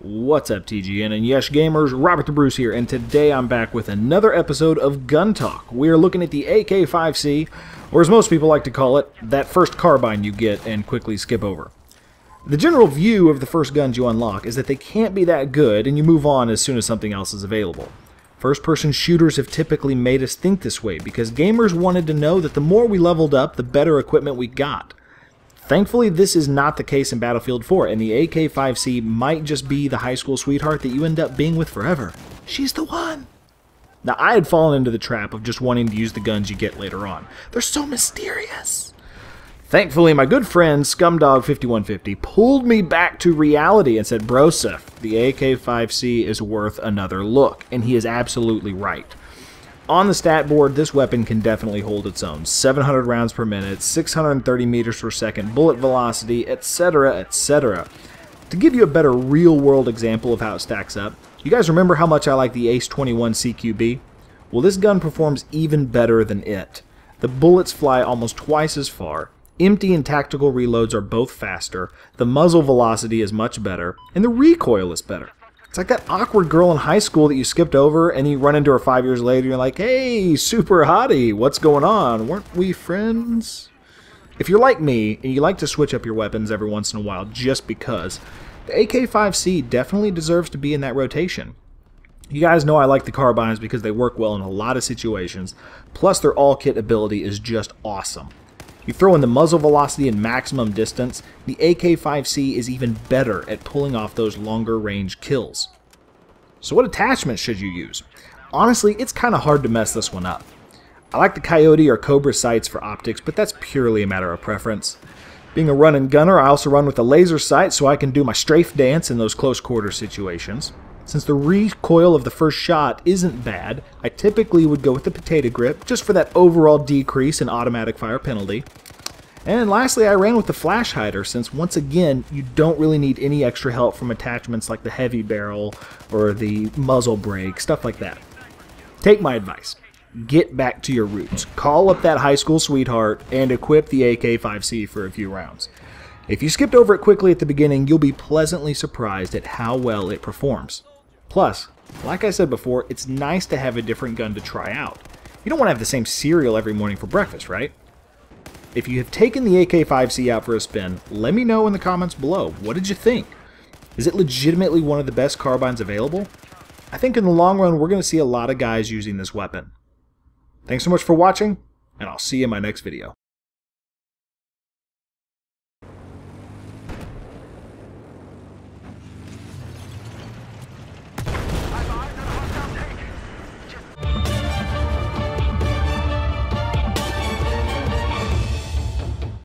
What's up, TGN and Yesh Gamers? Robert the Bruce here, and today I'm back with another episode of Gun Talk. We are looking at the AK5C, or as most people like to call it, that first carbine you get and quickly skip over. The general view of the first guns you unlock is that they can't be that good, and you move on as soon as something else is available. First-person shooters have typically made us think this way because gamers wanted to know that the more we leveled up, the better equipment we got. Thankfully, this is not the case in Battlefield 4, and the AK5C might just be the high school sweetheart that you end up being with forever. She's the one! Now, I had fallen into the trap of just wanting to use the guns you get later on. They're so mysterious! Thankfully, my good friend Scumdog5150 pulled me back to reality and said, "Broseph, the AK5C is worth another look," and he is absolutely right. On the stat board, this weapon can definitely hold its own. 700 rounds per minute, 630 meters per second, bullet velocity, etc., etc. To give you a better real-world example of how it stacks up, you guys remember how much I like the Ace-21 CQB? Well, this gun performs even better than it. The bullets fly almost twice as far, empty and tactical reloads are both faster, the muzzle velocity is much better, and the recoil is better. It's like that awkward girl in high school that you skipped over and you run into her 5 years later and you're like, "Hey, super hottie, what's going on? Weren't we friends?" If you're like me and you like to switch up your weapons every once in a while just because, the AK5C definitely deserves to be in that rotation. You guys know I like the carbines because they work well in a lot of situations, plus their all-kit ability is just awesome. You throw in the muzzle velocity and maximum distance, the AK5C is even better at pulling off those longer range kills. So what attachments should you use? Honestly, it's kind of hard to mess this one up. I like the Coyote or Cobra sights for optics, but that's purely a matter of preference. Being a run and gunner, I also run with a laser sight so I can do my strafe dance in those close quarter situations. Since the recoil of the first shot isn't bad, I typically would go with the potato grip, just for that overall decrease in automatic fire penalty. And lastly, I ran with the flash hider, since once again, you don't really need any extra help from attachments like the heavy barrel or the muzzle brake, stuff like that. Take my advice. Get back to your roots. Call up that high school sweetheart and equip the AK5C for a few rounds. If you skipped over it quickly at the beginning, you'll be pleasantly surprised at how well it performs. Plus, like I said before, it's nice to have a different gun to try out. You don't want to have the same cereal every morning for breakfast, right? If you have taken the AK5C out for a spin, let me know in the comments below. What did you think? Is it legitimately one of the best carbines available? I think in the long run, we're going to see a lot of guys using this weapon. Thanks so much for watching, and I'll see you in my next video.